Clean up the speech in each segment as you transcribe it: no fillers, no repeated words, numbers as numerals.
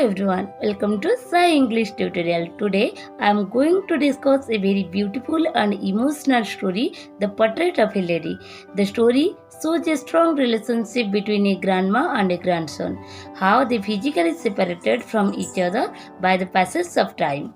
everyone, welcome to Sai English tutorial. Today I am going to discuss a very beautiful and emotional story, The Portrait of a Lady. The story shows a strong relationship between a grandma and a grandson, how they physically separated from each other by the passage of time.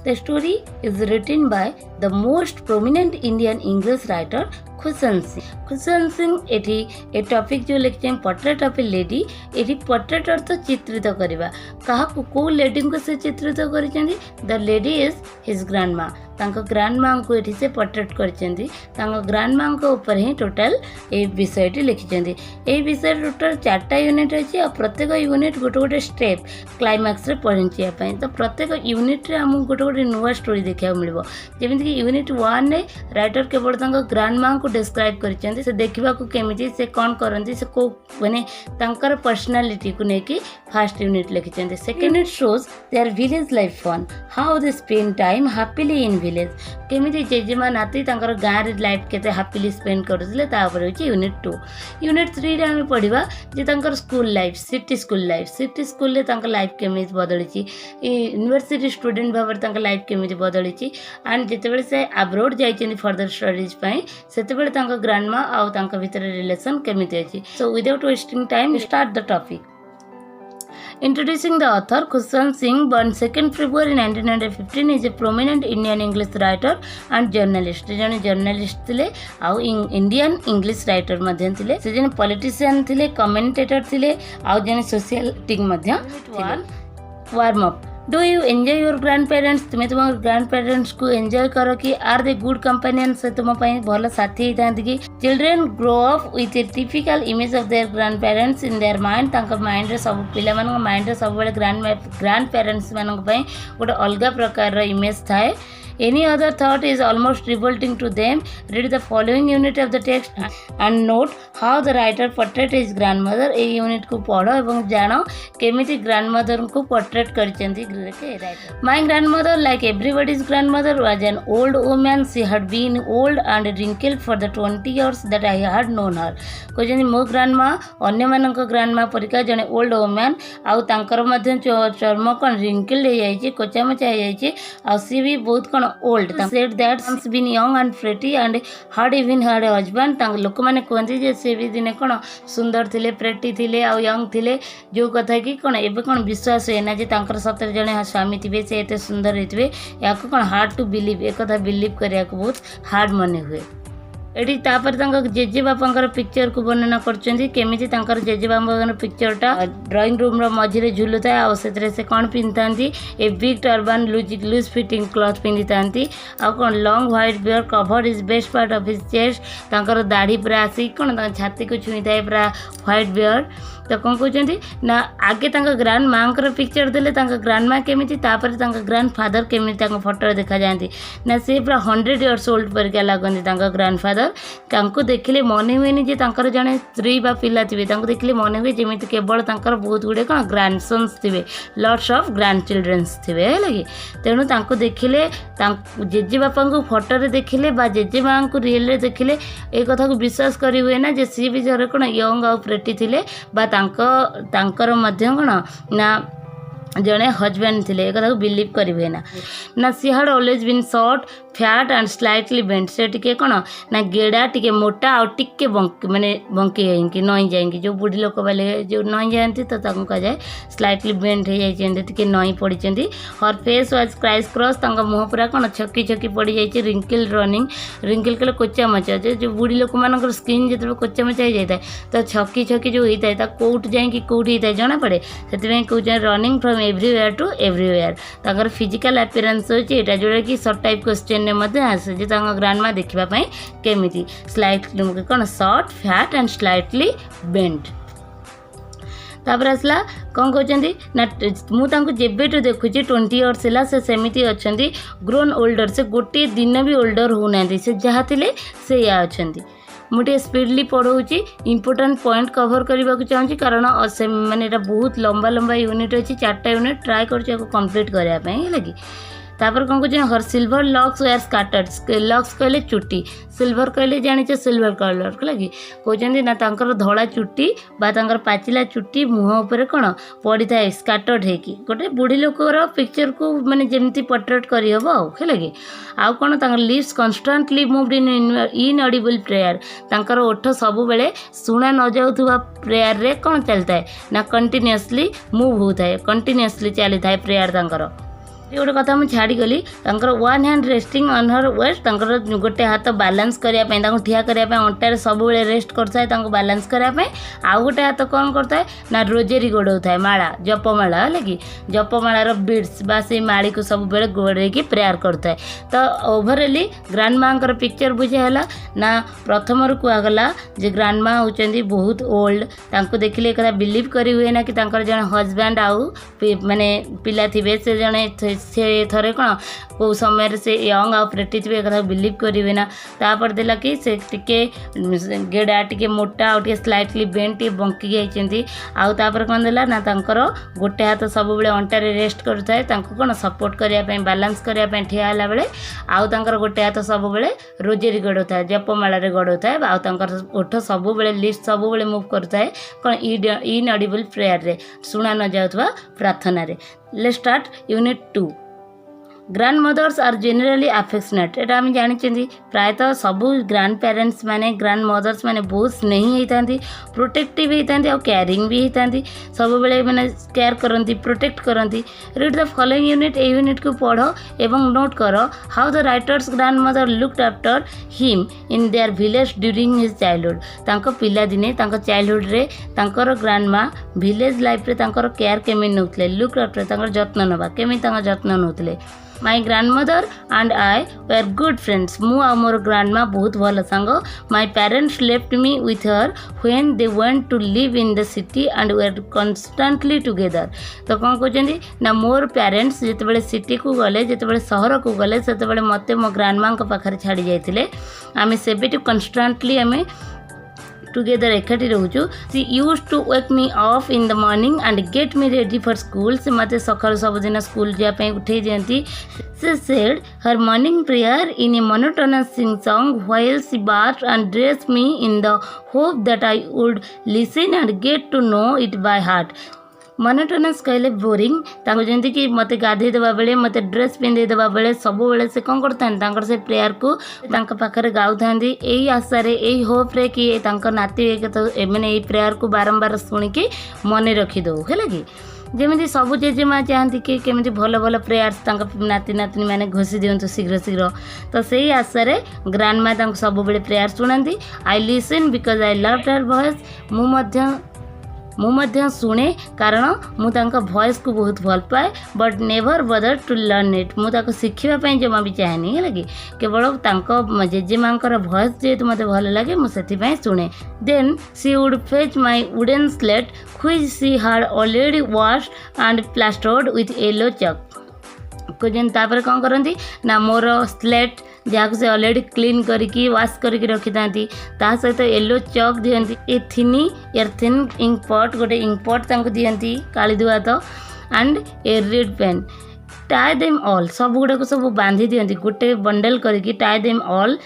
The story is written by the most prominent Indian English writer खुशन Singh. खुशन Singh एठी ए topic जो लिखते portrait of a lady एठी portrait अर्थ चित्रित करवा कहा को lady को से चित्रित करिसेंदी the lady is his grandma तांको ग्रैंडमा को एठी से पोर्ट्रेट करिसेंदी तांको ग्रैंडमा को ऊपर ही टोटल ए विषयटी लिखिसेंदी ए विषय टोटल 4टा यूनिट अछि और प्रत्येक यूनिट गोटे गोटे स्टेप क्लाइमैक्स रे पहुंचिया पई तो प्रत्येक यूनिट रे हम गोटे गोटे नुवा स्टोरी देखा मिलबो जेमिति कि यूनिट 1 ने राइटर केवल तांको ग्रैंडमा को डिस्क्राइब करिसेंदी से देखिबा को केमिति से कोन करंती से को माने तांकर पर्सनालिटी को नेकी फर्स्ट यूनिट लिखिसेंदी second unit shows their village life fun how they spend time happily in village केमिति जेजेमा नाती तांकर गां रे लाइफ केते हैप्पीली स्पेंड करथिले ता ऊपर होची यूनिट 2 यूनिट 3 रे हम पढिबा जे तांकर स्कूल लाइफ सिटी स्कूल ले तांकर लाइफ केमिति बदलिची यूनिवर्सिटी स्टूडेंट भाबर तांकर लाइफ केमिति बदलिची एंड जेतेबेले से अब्रॉड जाइछेनी फर्दर स्टडीज पई सेतेबेले तांकर ग्रैंडमा आउ तांकर भितर रिलेशन केमिति अछि so without wasting time start the topic. Introducing the author, Khushan Singh, born 2nd February 1915, is a prominent Indian English writer and journalist. जने journalist थिले आउ Indian English writer मध्यम थिले से जने politician थिले commentator थिले आउ जने socialistic मध्यम थिले. Warm up. Do you enjoy your grandparents? तुम्हें तुम्हारे grandparents को enjoy करो कि are they good companions से तुम पाए भला साथी ही था कि children grow up with a typical image of their grandparents in their mind तांका mind रे सब पिला मानक mind रे सब बड़े grandparents मानक पाए उड़ा अलगा प्रकार रा image था है. Any other thought is almost revolting to them. Read the following unit of the text and note how the writer portrayed his grandmother. ए यूनिट को पढ़ो एवं जानो केमिति ग्रैंडमदर को पोर्ट्रेट करचंती writer. My grandmother, like everybody's grandmother, was an old woman. She had been old and wrinkled for the 20 years that I had known her. कहजनी मो grandma अन्य मानक ग्रैंडमा परिका जने ओल्ड वुमन आउ तांकर मध्य चर्म कोन wrinkled हे जाई छी कोचा मचा हे जाई छी आ सी भी बहुत कोन old said that she's been young and pretty and had even had a husband तांग लोक माने कहंती जे से भी दिने कोन सुंदर थिले प्रेटी थिले आ यंग थिले जो कथा कि कोन एबे कोन विश्वास हे ना जे तांकर सतर जने स्वामी थिबे से एते सुंदर हेतबे याको कोन हार्ड टू बिलीव ए कथा बिलीव करिया को बहुत हार्ड मने हुए. एटी तापर तांकर जेजे बापांकर पिक्चर को वर्णना करचंदी केमिति तांकर जेजे बापांकर पिक्चरटा ड्राइंग रूम रो मझिरे झुलुता आ सेतरे से कोन पिनतांती a big turban loose fitting cloth पिनतांती आ कोन long white beard covered is best part of his chest तांकर दाढ़ी पूरा आसी कोन तांकर छाती को छुईताय पूरा व्हाइट बियर्ड तो कौन कहते ना आगे ग्रांड माँ पिक्चर देले ग्रांड माँ केमिति तापर ग्रांड फादर केमिति फोटो देखा जाती ना से पूरा 100 इयर्स ओल्ड परिका लगती ग्रांड फादर देखिले मन हुए जे जड़े स्त्री बा पिला थे देखिले मन हुए जमी केवल बहुत गुड़े कौन ग्रांड सन्स थे लॉट्स ऑफ ग्रांड चिल्ड्रेन्स थे है तेणु देखिले जेजे बापा को फोटो देखिले जेजे माँ को रियल देखिले एक कथा को विश्वास करी हुए ना जे सी भी जरे कौन यंग आउ प्रेटी थे तांकर मध्य कौन ना जड़े हजबैंड थे एक कथा बिलीव करेंगे ना she had always been short fat and slightly bent से टिके कौन ना गेड़ा टिके मोटा और टिके माने बंकी जाएंगे नई जाएंगे जो बुढ़ी लोक वाले जो नई जाती तो कह जाए स्लाइटली बेंट हो जाती टिके नई पड़ी हर फेस वाज क्राइस क्रॉस मुँह पूरा कौन छकी छकी पड़ जाए रिंकिल रनिंग रिंकिल कले कोचा मचा जो बुढ़ी लोक मान स्किन जो कोचा मचा हो जाए तो छकी छकी जो होता है कौट जाए कौटी होता है जना पड़े से कौन running from everywhere to everywhere ताकर फिजिकल अपीयरेंस होची जोड़ा कि सर्ट टाइप क्वेश्चन ने मध्य आसे जे ग्रांडमा देखा केमिति स्लाइटली कौन short fat and slightly bent तापर आसला कौन कहते ना मुझे जेबेटू देखुची 20 इयर्स है से सेमिति अच्छा ग्रोन ओल्डर से गोटे दिन भी ओल्डर होना से जहाँ थे से या अच्छा मुझे स्पीडली पढ़ाऊँगी इंपोर्टेंट पॉइंट कवर करने को चाहूँगी कारण से माने बहुत लंबा लंबा यूनिट अच्छी 4टा यूनिट ट्राए कर कंप्लीट करने लगी तापर कौन कह हर सिल्वर लक्स वेयर स्काटर्ड लक्स कहले चुटी सिल्वर कहले जाने सिल्वर कलर लगे कहते ना तांकर धड़ा चुटी बा तांकर पाचिला चुटी मुह उपर कौन पड़ी था स्काटर्ड होगी गोटे बुढ़ी लोकर पिक्चर को माने जमती पोर्ट्रेट करहब है कि आउ कौन lips constantly moved inaudible prayer तांकर ओठ सब बेले शुणा न जाऊथुवा प्रेयर रे कौन चलता है ना कंटिन्यूअसली मूव होता है कंटिन्यूअसली चली था प्रेयर तांकर गोटे कथा मुझे छाड़गली one hand resting on her waist गोटे हाथ बालांस करने ठिया करने अंटार सब रेस्ट करता है बालांस करने आउ गोटे हाथ कौन करता है ना रोजेरी गोड़ाऊ था माला जपमाला है कि जपमालार बीड्स बा से माड़ी को सब बेले गोड़े प्रेयर करता है तो ओभरअली ग्रांड माँ पिक्चर बुझाला ना प्रथम कहगला जे ग्रांड माँ होती बहुत ओल्ड तांको देखिले एक बिलीव करी हुए ना कि जन हजबैंड आउ माने पिला थे से जने से थरे कौन कौ समय से यंग आ प्रेटी थे एक बिलीव करेंगे ना तापर देला कि से टिके गेड़ा टिके मोटा आउ स्लाइटली बेंड टे बंकी जाइछंती आउ तापर कौन देला ना तांकर गोटे हाथ सब बेले अंटार रेस्ट करथाय तांको कौन सपोर्ट करिया पे बैलेंस करिया पे ठिया हला बेले आउ तांकर गोटे हाथ सब बेले रोजेरी गड़ोथाय जपमाला रे गड़ोथाय आउ तांकर ओठ सब बेले लिस्ट सब बेले मूव करथाय कौन इनऑडिबल प्रेयर रे सुना न जाउथवा प्रार्थना रे। Let's start unit 2। Grandmothers are generally affectionate एटा आम जानी प्रायतः सबू ग्रांड पेरेंट्स माने ग्रांड मदर्स माने बहुत स्नेही होती प्रोटेक्टिव होती और केयरिंग भी होती सब बेले मैंने केयर करती प्रोटेक्ट करती। Read the following unit A unit को पढ़ एवं नोट कर how the writers grand mother looked after him in their village during his childhood तांको पिला दिने तांको चाइल्डहुड रे तांकर ग्रांड माँ विलेज लाइफ रे तांकर केयर केमी नौतले लुक्ड आफ्टर तांकर जत्न नवा केमी तांकर जत्न नौतले। My grandmother and I were good friends. मु आ मोर ग्रांडमा बहुत भल सांग. My parents left me with her when they went to live in the city and were constantly together. तो कौन कहते ना मोर पेरेंट्स जिते सिटी को गले जिते सहर को गले से मत मो ग्रांडमा पाखे छाड़ी जाते आम से कन्स्टांटली आम टुगेदर एकाठी रोचु। She use to wake me off in the morning and get me ready for school से मत सकाल सबुदिन स्कूल जावाई उठे दिखती। She said her morning prayer in a monotonous sing song while she bathed and dressed me in the hope that I would listen and get to know it by heart. Monotonous कहले boring जमी कि मत गाधे देवा बेले मत dress पिंधे देवा बेले सब बेले से कौन करता से प्रेयर को पाखे गाऊ था यही आशा रे यही होप रे कि नाती मैंने प्रेयर को बारंबार शुणिकी मन रखीदे है कि जमी सब जेजेमा चाहती कि केमी भल भल प्रेयर्स नाती नातनी मैंने घोषी दिंतु शीघ्र शीघ्र तो से आशा रे ग्रांड माँ सब बेले प्रेयर शुणाती। I listen because I loved her voice मुझे शुणे कारण मुझे भॉइस को बहुत भल पाए but never bother to learn it मुझे शिखापी जमा भी चाहेनी है कि केवल जेजेमा भॉइस जेहेतु मत भल लगे मुझे शुणे। Then she would fetch my wooden slate which she had already washed and plastered with yellow chalk तापर कौन करती ना मोर स्लेट जहाँ से अलरेडी क्लीन करके वाश करके रखी था सहित येलो चॉक दिखती a thin earthen ink pot गोटे इंक पॉट दिखती काली दुआ तो and a red pen tie them all सब गुड़ाक सब बांधी दिखती गोटे बंडल करके tie them all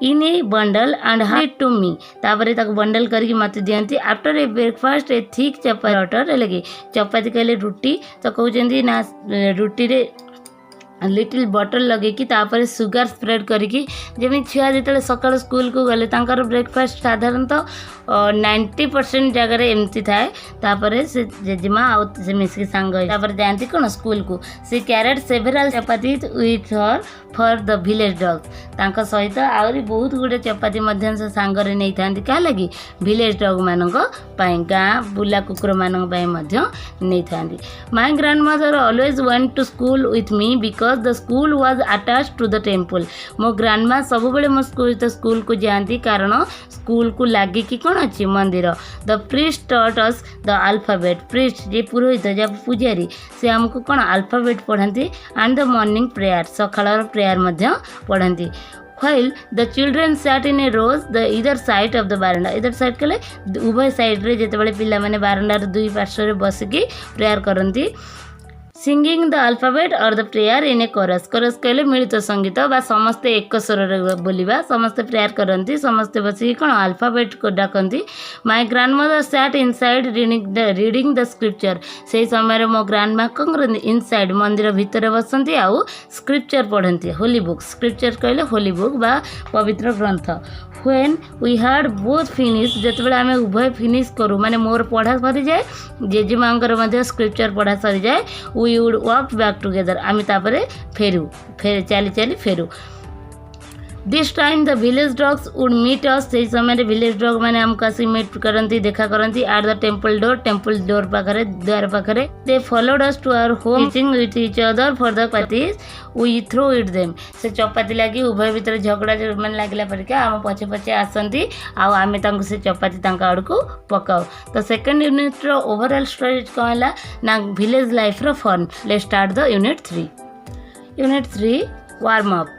in a bundle and hide to me तापर बंडल करके मत दिखती। After a breakfast a thick chapati ऑर्डर है कि चपाती कहले रुटी तो कहते ना रुटी रे लिटिल बटर लगे कि तापर सुगर स्प्रेड करके जमी छुआ जो सकाल स्कूल को गले ब्रेकफास्ट साधारणतः 90% जगह एमती थाए तापर से जेजेमा से मिसिक सांग जाती कौन स्कूल को she carried several chapati with her for the village dogs सहित आहरी बहुत गुड़े चपाती से सांगरे नहीं था क्या लगी विलेज डॉग मानक गाँ बुला कुकुर मानक नहीं था। My grandmother always went to school with me because the school was attached to the temple मो ग्रांडमा सब बेले मो स्कूल को जाती कारण स्कूल को लगे कि कौन अच्छी मंदिर। The priest taught us the alphabet priest जे पुरोहित जब पुजारी से हमको कौन अल्फाबेट पढ़ाती एंड द मॉर्निंग प्रेयर सकाळ प्रेयर पढ़ाती। While the children sat in a rows the either side of the baranda either side कले उभय साइड रे जेते बेले पिला माने बारंडार दुई पार्श्व रे बसिकी प्रेयर करंती। सिंगिंग द अल्फाबेट और the prayer in a chorus chorus कहले मिलित संगीत बा समस्ते एक स्वर बोलिबा समस्ते प्रेयर करती समस्ते बसिक कौन अल्फाबेट को डाकती my grandmother sat inside reading the scripture से समय मो ग्रांड मा कौन इनसाइड मंदिर भितर बसती आउ स्क्रिप्चर पढ़ती होली बुक स्क्रिप्चर कहले होली बुक बा पवित्र ग्रंथ when we had both finished जिते आम उभय फिनिश करूँ माने मोर पढ़ा सरी जाए जेजेमांकर स्क्रिप्चर पढ़ा सरी जाए we would walk back together आम तापर फेरू चली चली फेरू this time the village dogs would meet us से समय विलेज डॉग मैंने हमको आसी मीट करती देखा करती एट द टेम्पल डोर पाखरे द्वार पाखरे they followed us to our home teaching with each other for the parties we throw it them से चपाती लगी उभय भितर झगड़ा मैंने लगला परिका आम पछे पछे आसती आम से चपाती आड़ को पकाओ तो सेकेंड यूनिट रो ओवरऑल स्टोरी कौन है ना विलेज लाइफ रो fun let's start the unit 3 warm up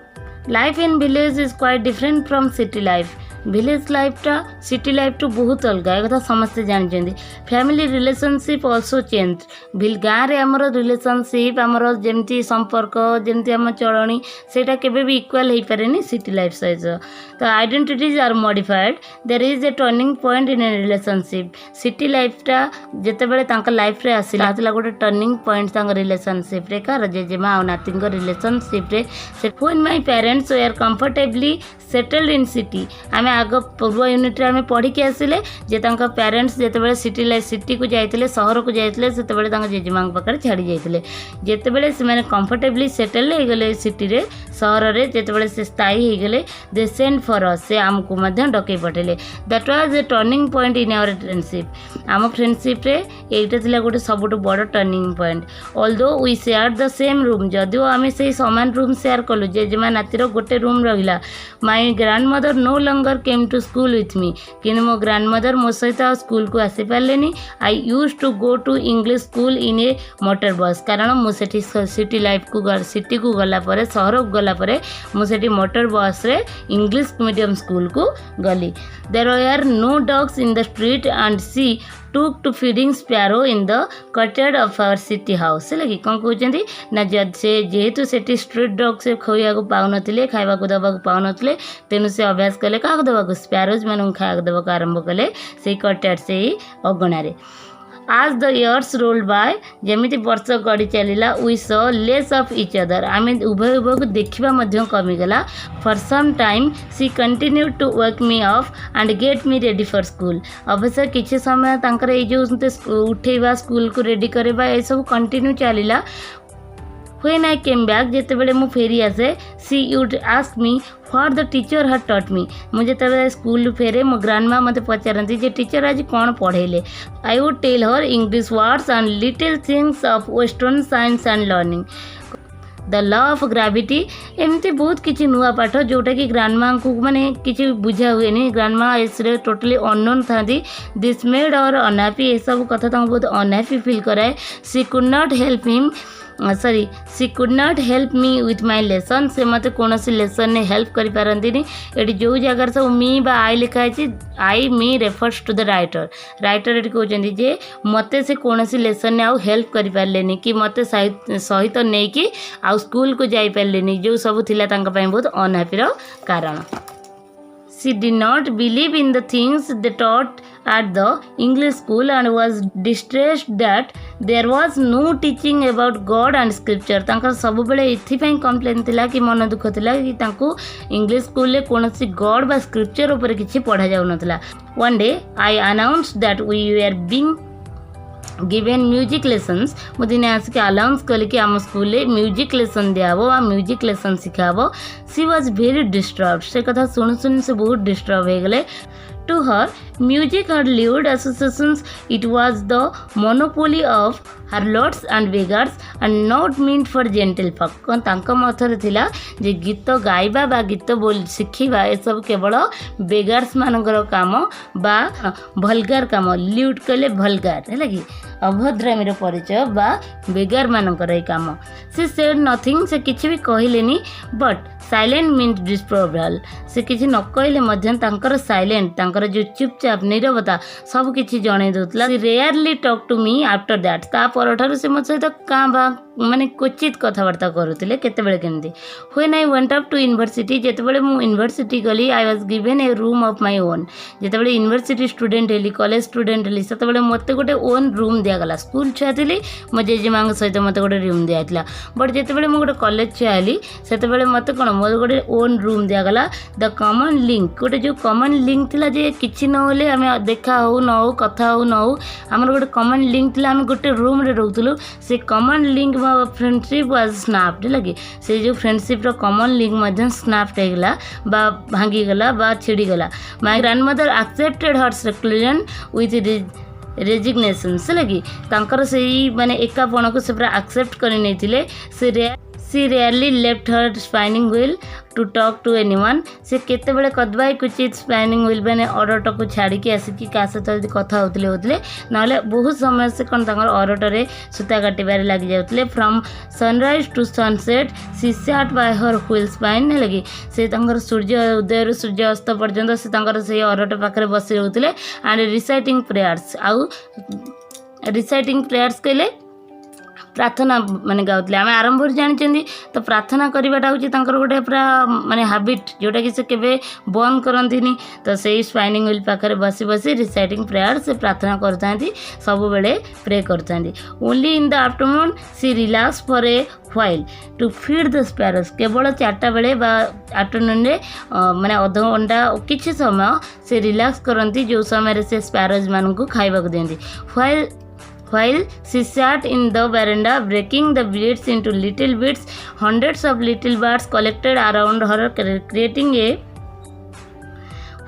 life in village is quite different from city life village life टा सिटी लाइफ टू बहुत अलग एक कथा समस्ते जानते फैमिली रिलेशनशिप ऑल्सो चेंज गाँव में आमर रिलेशनशिप आमर जमती संपर्क जमती आम चलनी सेटा केबे भी इक्वल हो पारे सिटी लाइफ सहित तो identities are modified there is a turning point in a relationship city life टा जितेबाला लाइफ रे आसला गोटे टर्निंग पॉइंट रिलेशनशिप रे कार जेजेमा और नाती रिलेशनशिप रे when my parents were comfortably settled in city आम आग पूर्व यूनिट रे आम पढ़ी के आसिले जे तांका पेरेंट्स जेतेबेले सिटी को जाइतिले सहर को जाइतिले सेतेबेले तांका जेजेमा पाखरे छाड़ी जाइतिले जेतेबेले से माने कंफर्टेबली सेटल हो गले सिटी रे सहर रे जेतेबेले से स्थायी हो गले दे सेंड फॉर अस से आमको मध्य डकई पठेले that was a turning point in our friendship आम फ्रेंडशिप रे एटा थिला गोटे सबुठ बड़ turning point although we share the same room जदिओ आम से समान रूम शेयर कलु जेजेमा नातीर गोटे रूम रहिला my grandmother no longer came to school with me कि मो ग्रांडमदर मो सहित स्कूल को आसी पारे I use to go to English school in a motor bus कारण मुझे सिटी लाइफ को सिटी को गलापर सहर को गलापर मुझे मोटर बस रे इंग्लिश मीडियम स्कूल को गली there are no dogs in the street and she took to feeding sparrow in the courtyard of our city house है लगी कौन कहते ना जब से जेहेतु से स्ट्रीट डॉग से खाया को पाऊन खावा को दवा पाऊन तेणु से अभ्यास कले क्या दवा स्पैरोज मान खाया दवा आरंभ कले से courtyard से ही अगणार आज द इयर्स रोल्ड बाय जमीती वर्ष गड़ी चलला we saw less of each other आम उभय उभय को देखा कमीगला for some time she continue to work me off and get me ready for school अवश्य किसी समय तांकर ये जो उठेवा स्कूल को रेडी करवा ये सब कंटिन्यू चलला When I came back जेतेबेले मु फेरी आसे she would ask me what the teacher had taught me मुझे तब स्कूल फेरे मो ग्रांडमा मते पचारती जे टीचर आज कौन पढ़ेले I would tell her English words and little things of Western science and learning the law of gravity एमती बहुत किसी नुआ पाठ जोटा कि ग्रांडमा को माने किसी बुझा हुए नहीं ग्रांडमा इसरे टोटली अननोन था दिस मेड और अनहैप्पी ये सब कथा बहुत अनहैप्पी फील कराए she could not help him she could not help me with my lesson से मत कौन लेसन ने हेल्प कर पारती ये जो जगार सब मी बा आई लिखाई आई मी रेफर्स टू द राइटर ये कहते जे मत से कौन लेसन ने आउ हेल्प कर पारे कि मत सहित नहीं कि आउ स्कूल को जाई पारे जो सब थिला तांका पई बहुत अनहैप्पी कारण She did not believe in the things they taught at the English school and was distressed that there was no teaching about God and scripture. तांका सब बेले इथिपाई कंप्लेन थिला कि मन दुख थिला कि तांको इंग्लिश स्कूल ले कोनसी गॉड बा स्क्रिप्चर ऊपर किछि पढ़ा जाउ नथला. One day I announced that we were being given music lessons मो दिन आसिक अनाउंस कली कि आम स्कूल म्यूजिक लेसन दियाबो आ म्यूजिक लेसन सिखाबो. सी वाज वेरी डिस्टर्ब्ड से कथा सुन सुन से बहुत डिस्टर्ब हो गले. To her, music had lived associations. It was the monopoly of harlots and beggars and not meant for gentle folk. तांका मथर थिला जे गीत गाइबा बा गीत बोल शिखिबा ए सब केवल बेगार्स मानकर काम बा भलगार काम लिउट कले भलगार है लगी अभद्रामीर परिचय बा बेगार मानकर काम. से सेड नथिंग से किछि भी कहिलेनी बट साइलेंट मीन्स डिस्प्रोवल से किसी न कहले मध्य तांकर साइलेंट तांकर जो चुपचाप नीरवता सब किसी जणे दउतला. Rarely talk to me after that ता परठारु से मो सहित का बा माने क्वचित कथबार्ता करुले केतबेले केमती when I went up to university जेतेबेले मु यूनिवर्सिटी गली I was given a room of my own जेतेबेले यूनिवर्सिटी स्टूडेंट हेली कॉलेज स्टूडेंट हेली सेतेबेले मते गोटे ओन रूम दियागला स्कूल छुआ थी मो जेजेमा सहित मते गोटे रूम दिया बट जेतेबेले मु गोटे कॉलेज छुआ हेली सेतेबेले मते कोन मोर गोटे ओन रूम दियागला द कॉमन लिंक गोटे जो कॉमन लिंक थिला जे किछि न होले आमे देखा हो न हो कथा हो न हो हमर गोटे कॉमन लिंक थिला आमे गोटे रूम रे रहउतलु से common link friendship was snapped लगे से जो फ्रेंडशिप रो कॉमन लिंक मध्यम स्नैप्ड हेगला बा भांगी गला बा छिड़ी गला my grandmother accepted her seclusion with resignation से लगी तांकर से माने एकापण को से पूरा एक्सेप्ट कर नहीं she rarely left her spinning wheel to talk to anyone से केते बेले कदबाई कुचित स्पाइनिंग व्हील माने ऑर्डर को छाड़ी के आसिकी का सहित जदि कथा होतले नाले बहुत समय से कौन तांकर ऑर्डर रे सूता काटिबारे लागि जाउतले from sunrise to sunset she sat by her wheel spin लगी से तांकर सूर्य उदय ରୁ सूर्य अस्त पर्यंत से तांकर से ऑर्डर पाखरे बसी रहउतले एंड रिसाइटिंग प्रेयर्स आउ रिसाइटिंग प्रेयर्स केले प्रार्थना माने गाउतले आम आरंभ जानी तो प्रार्थना करवाटा हूँ गोटे पूरा माने हैबिट जोटा कि से केबे बंद करंतिनी तो से स्पाइनिंग व्हील पाखरे बसी बसी रिसाइटिंग प्रेयर से प्रार्थना करता सब बेले प्रे करता only in the afternoon she relax for a while to feed the sparrows केवल 4टा बेले बा आफ्टरनून रे माने अध घंटा किछि समय से रिलैक्स करंती जो समय से स्पैरोज मान को खाइबा को देंती While she sat in the veranda breaking the beads into little bits, hundreds of little birds collected around her creating a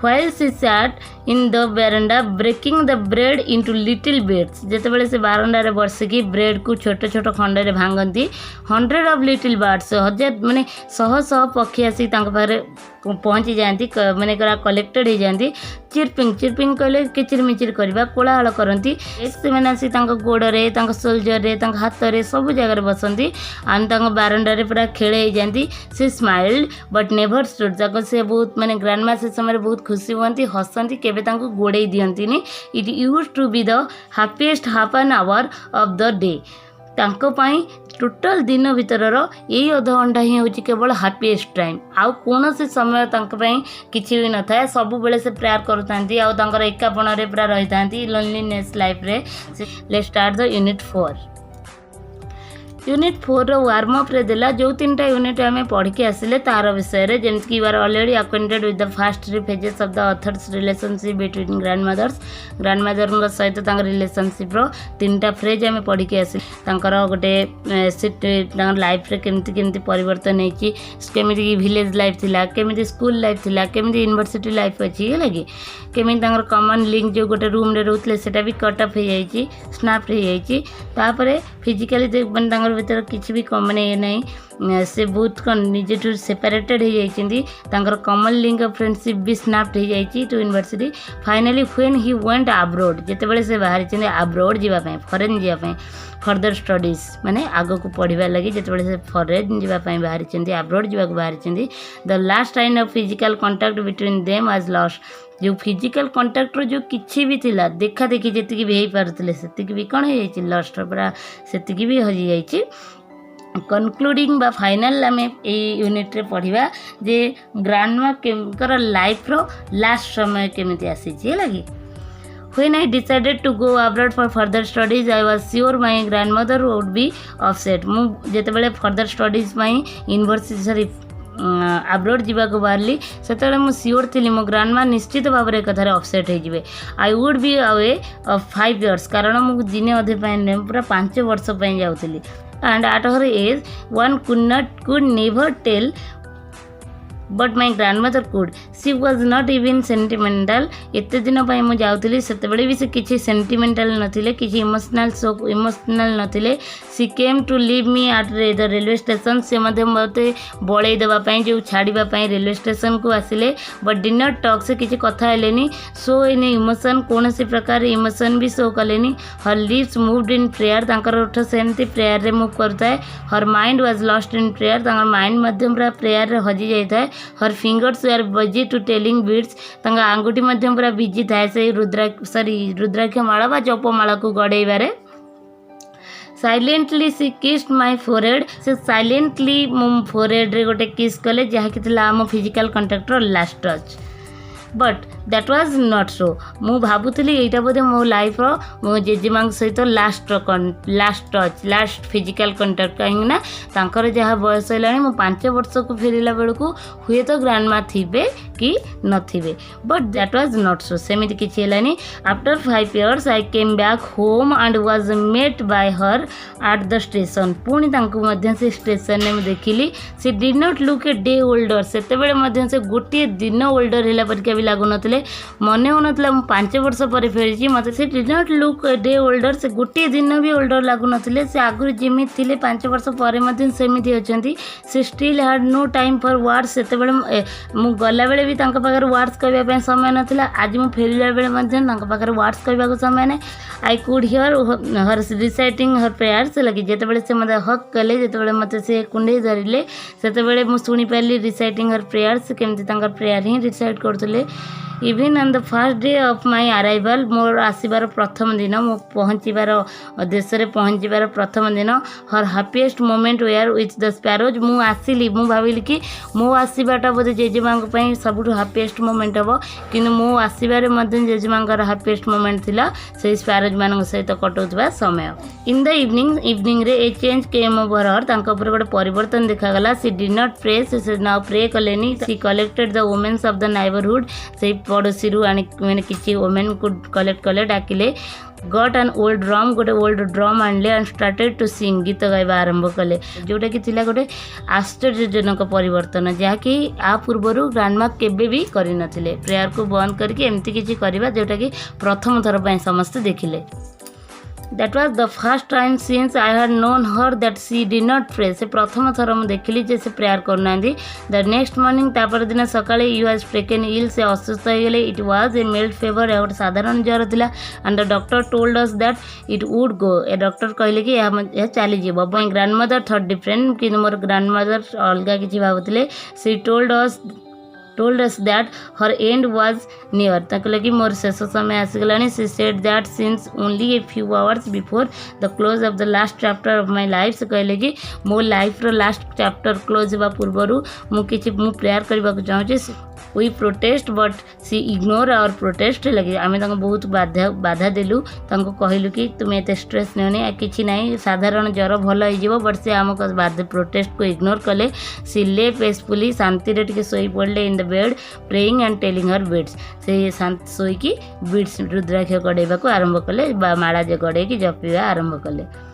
while she sat in the veranda breaking the bread into little bits जेतेबेले से बारंडा रे बसिकी bread को छोटे छोटे खंड रे भांगंती 100 of little birds हजार माने शह शह पक्षी आसी तांक पारे पहुँची जाती माने कलेक्टेड हो जाती चिरपिंग चिरपिंग कहले किचिर मिचिर करवा कोलाहल करती से मैंने आसी गोड़े सोल्जर रे हाथ रे सब जगह बसती आम बारंडा रे पूरा खेल हो जाती से स्माइल्ड बट नेभर स्टूड जाक से बहुत माने ग्रैंडमा से समय बहुत खुशी हुई हसती केबे तांको गोड़े दियंतीनी it used to be the happiest half an hour of the day तांको पाई टोटल दिन भितर यही अध घंटा ही हूँ केवल हैप्पीएस्ट टाइम आउ कौन से समय किसी भी न था सब बेले से प्रेयर करुँच एकापण पूरा रही था लोनलीनेस लाइफ रे let's start the unit 4 unit 4 warm up रे देला जो 3टा यूनिट आम पढ़ के आसिले तार विषय रे जेमति you are already acquainted with the first 3 pages of the author's relationship between grandmother सहित रिलेशनशिप रो 3टा फ्रेज आम पढ़ के आसिले तांकर गोटे सिट लाइफ रे केमति केमति परिवर्तन होईची केमिति विलेज लाइफ थिला केमिति स्कूल लाइफ थिला केमिति यूनिवर्सिटी लाइफ अछि लगी केमिति तांकर कॉमन लिंक जो गोटे रूम रे रहउतले सेटा भी कट अप हो जाईची स्नैप हो जाईची तापरे फिजिकली माने तांकर भीतर किसी भी माने ये नहीं से बहुत निजे सेपरेटेड हो जाती कॉमन लिंक ऑफ फ्रेंडशिप भी स्नैप्ड हो जाती to university finally when he went abroad जितेबाला से बाहरी अब्रोड जावाई फॉरेन जावाई फर्दर स्टडीज माने आग को पढ़ा लगी जितेबाला से फॉरेन जावाई बाहरी अब्रोड जावाक बाहरी the last time of physical contact between them was lost जो फिजिकल कांटेक्ट जो किसी भी थिला देखा देखी जी भी हो पारे से भी कौन हो लस्ट पूरा से भी हजि जाइए कनक्लूडिंग बा फाइनल आम यूनिट रे पढ़ा जे ग्रैंडमा कर लाइफ रो लास्ट समय केमिति आसी लगी When I decided to go abroad for further studies, I was sure my grandmother would be upset. मु जेतेबेले further studies my university abroad जावाक बाहरली से मुझे सियोर थी मो ग्रांडमा निश्चित भाव में कथार अपसेट हो I would be away of 5 years कारण मुझे दिने अधे पूरा 5 वर्ष जाऊँगी and at her age one could never tell but my grandmother could she was not even sentimental एत दिन मुझे जाऊँगी से भी से किसी सेंटिमेंटल नथिले किसी इमोशनल नथिले she came to leave me at the railway station से मत बड़े देवाई जो छाड़ापी रेलवे स्टेशन को आसिले बट डिनर टॉक से किसी कथा हेलेनी सो इन इमोशन कौन सी प्रकार इमोशन भी शो कलेनी her lips moved in prayer ओठ सेमती प्रेयर रे मूव करता है her mind was lost in prayer mind पूरा प्रेयर रे हजि जाता है her fingers are busy to telling beads आंगुठी पूरा बिजी थाए से रुद्राक्ष माला बा जपमाला को गड़ेबारे silently she kissed my forehead से साइलेंटली मो फोरहेड रे गोटे किस कले जहाँकि आम फिजिकल कंटाक्टर last touch but that was not सो मु भाबुली यहाँ बोधे मो लाइफ मो जेजेमा सहित last touch last physical contact कहीं जहाँ बयस है 5 वर्ष को फेरला बेलू हुए तो ग्रांडमा थे कि नथिबे but that was not so सेमती किसी है after 5 years I came back home and was met by her at the station पुणी से स्टेशन में देखिली she did not look a day older से गोटे दिन ओल्डर है परिका भी लगुन मन हो 5 वर्ष पर फेरी मत से did not look a day older से गोटे दिन भी ओल्डर लगुन से आगुरी जमी थे 5 वर्ष पर सेमती अच्छा से still had no time for words से गला बेले भी पाखे वर्ड्स कहवाई समय नाला आज मुझे फेरला बेले पाखे वर्ड्स कहवाक समय ना I could hear her reciting her prayers लगी जिते से मत हक कले जिते मत से कुंडे धरिले से मुझे शुणी पारि रिसाइटिंग हर प्रेयर्स केमती प्रेयर ही रिसाइट करते even on the first day of my arrival मोर आसबार प्रथम दिन मो पहुँचार देश में पहुँचार प्रथम दिन her happiest moment were with the sparrows मु आसिली मु भाविली कि मो आसबाटा बोधे जेजेमा सबुठ हैप्पीएस्ट मोमेंट हम कि मो आसबार जेजेमा हैप्पीएस्ट मोमेंट थिला से स्पैरोज मान सहित कटाउवा समय इन द इवनिंग रे ए चेंज केम ओवर हर गोटे परिवर्तन देखागला सी डिड नॉट प्रे से नाउ प्रे कलेनी she collected the women's of the neighbourhood से पड़ोसी मैंने किसी वोमेन को कलेक्ट कले डाकिले गट एन ओल्ड ड्रम गोटे ओल्ड ड्रम आणले एंड स्टार्टेड टू सिंग गीत गाइबा आरंभ कले जोटा कि थिला गोटे आश्चर्यजनक परिवर्तन जहाँकि आ पूर्वर ग्रांडमा केबे भी करि नथिले प्रेयर को बंद करके एमती किछि करबा जोटा कि प्रथम थर पय समस्त देखिले that was the first time since I had known her that she did not pray से प्रथम थर मुझे देखिली जे से प्रेयर करना द नेक्स्ट मॉर्निंग तापर दिन सकाळे यू हैज टेकन इल से असुस्थ हो गले it was a mild fever गोटे साधारण ज्वर थिला and the doctor told us that it would go a doctor कहले कि यह चली जीव माय ग्रांडमदर थॉट डिफरेंट कि मोर ग्रांडमदर अलग किसी भावुले सी told us that her end was near ताकि कि मोर शेष समय आसीगलानी she said that since only a few hours before the close of the last chapter of my life से कहले कि मो लाइफ रो लास्ट चैप्टर क्लोज होगा पूर्वर मु प्रेयर करबा को चाहूँ we protest but she ignore our protest लगे आम बहुत बाधा देलु कहलु कि तुम्हें एत स्ट्रेस नहीं कि ना साधारण ज्वर भल हो बट से आम प्रोटेस्ट को इग्नोर कले सी ले पेसफुली शांति टे शोई पड़े in the bed praying and telling her beads से शोईकी बीड्स रुद्राक्ष गड़ेबा को आरंभ कले माला जे गड़े जपिवा आरंभ कले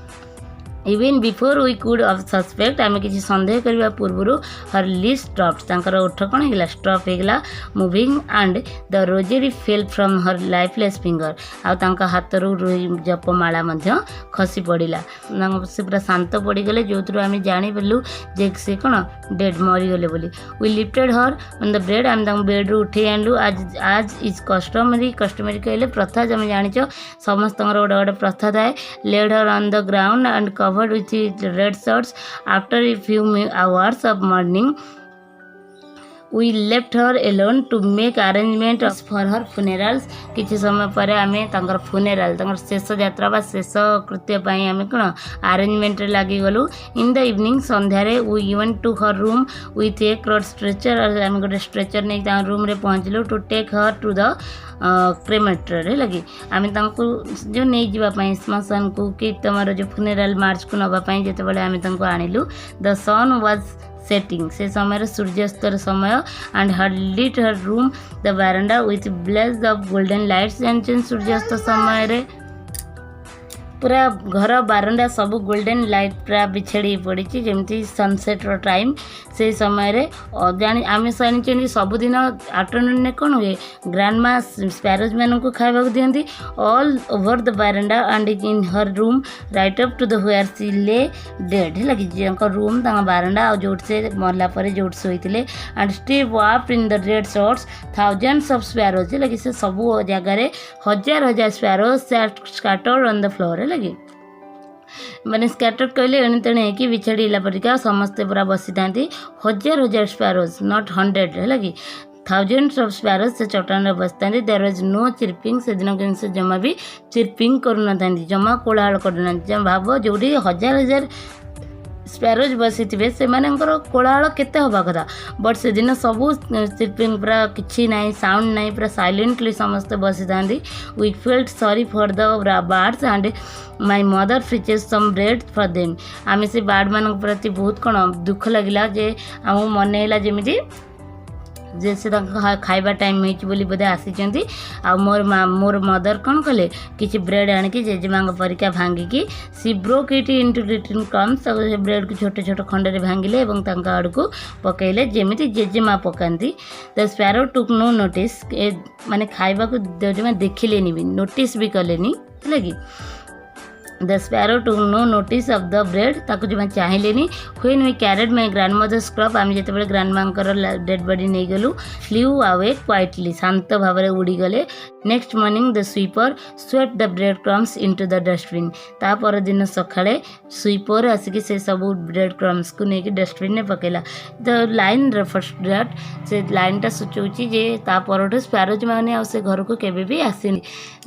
even before we could suspect आम किसी सन्देह करने पूर्व हर लिस्ट स्टॉप्ड तांकर ओठ कौन होगा स्टॉप होगा moving and the rosary fell from her lifeless finger आउ हाथ जपमाला खसी पड़ा से पूरा शांत पड़गले जो आम जापरू जे से कौन डेड मरीगले बोली we lifted her on the bed आम बेड्रु उठे आणलु आज इज कस्टमरी कहले प्रथा आम जाच समस्त गोटे गोटे प्रथा थाए laid her on the ground and covered with red shirts. After a few hours of mourning, we left her alone to make arrangements for her funerals. किछि समय पर आमे तांकर funeral तांकर शेष यात्रा बा शेष कृत्य पई आमे कोन अरेंजमेंट लागी गलु इन द इवनिंग संध्यारे we went to her room with a crowd stretcher और आमे गोटे स्ट्रेचर नै ता रूम रे पहुंचलु to take her to the क्रेमेटरी लगी आम जो नहीं जावाई श्मशान को कि तुम जो फुनेराल मार्च को नापाई जिते आम आणिलु द सन वाज सेटिंग से समय सूर्यास्तर समय and her lit her room the verandah with blaze of golden lights and सूर्यास्त समय पूरा घर बारंडा सब गोल्डन लाइट पूरा बिछेड़ी पड़ी जमी सनसेट टाइम से समय जानी आम जानी सबुदिन आफ्टरनून में कौन हुए ग्रांडमा स्पैरोज मान को खावा दिखती all over the verandah and in her room right up to the where she lay dead है लगी रूम बारंडा जो से मरला जो शोते and still wrapped in the red shrouds thousands of sparrows लगी से सब जगार हजार हजार sparrows scattered on the floor लगे मैंने स्कैटर्ड कहले एणे तेणे कि बिछाड़ीला परिका समस्ते पूरा बसी था हजार हजार स्पैरोज नॉट 100 है लगी थाउजेंड्स ऑफ स्पैरोज से चट्टान बसता देयर वाज नो चिर्पिंग से दिन जिन जमा भी चिर्पिंग करूना जमा कोलाहल करना भाव जो हजार हजार स्पैरोज बसी थे से कोलाहल केते हवा कथा बट से दिन सबू चिर्पिंग पूरा किसी ना साउंड ना पूरा साइलेंटली समस्ते बसी था we felt sorry for the birds and my mother फ्रिचेज सम ब्रेड फॉर देम आम से बर्ड मान प्रति बहुत कौन दुख लगिला जे आम मनइला जमी जे से खाइबा टाइम होली बोधे आसी मोर मदर कौन कले किसी ब्रेड आणिकी जेजेमा परिका भांगिकी she broke it into little crumbs bread को छोटे छोटे खंडे भांगिले आड़ को पकईले जमी जेजेमा पकाती the sparrow took no notice माने खाइबा को जेजेमा देखिलेनी भी नोटिस भी कलेनी है the sparrow took no notice of the bread ताको जमा चाहिलेनी when we carried my grandmother's corpse आम जिते ग्रैंडमांकर डेड बॉडी नहीं गलु फ्ल्यू अवे क्वाइटली शांत भाव में उड़ी गले next morning the sweeper sweat the bread crumbs into the dustbin ता पर दिन सकाळे स्वीपर आसिक से सब ब्रेड क्रम्स को लेकिन डस्टबिन में पकेला द लाइन रेफर्स दैट से लाइन टा सूचौची जे ता परठु स्पैरोज माने आ से घर को केबे भी आसेनी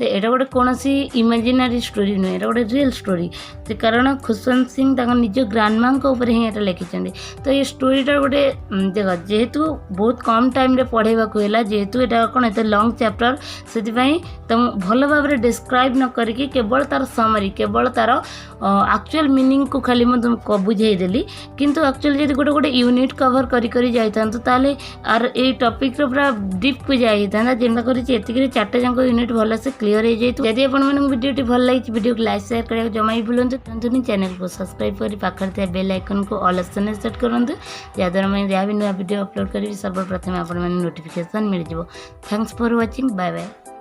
एटा गोटे कोनोसी इमेजिनरी स्टोरी नुहे एटा गोटे रियल स्टोरी से कारण खुशवंत सिंह निज ग्रांडमा ही एटा लिखिं तो ये स्टोरीटा गोटे देख जेहेतु बहुत कम टाइम रे पढ़ेबा को होला जेहेतु एटा कोन एते लॉन्ग चैप्टर से तुम भल भाव में डिस्क्राइब न करके केवल तार समरी केवल तार एक्चुअल मीनिंग को खाली तुमको बुझेदेली किंतु एक्चुअली जब गोटे गोटे यूनिट कवर करी जाता ताले आर ए टॉपिक रो पूरा डीप को जाता जेनता कर चार्टे जाक यूनिट भल से क्लीयर हो जाए यदि आपको वीडियो भल लगी वीडियो को लाइक शेयर करने जमा भी भूलु चैनल को सब्सक्राइब कर पाखे बेल आइकन को ऑल ऑप्शन सेट करूँ जहाँद्वारा मैं जहाँ भी नुआ वीडियो अपलोड करी सर्वप्रथम आप नोटिफिकेशन मिल जाए thanks for watching bye bye.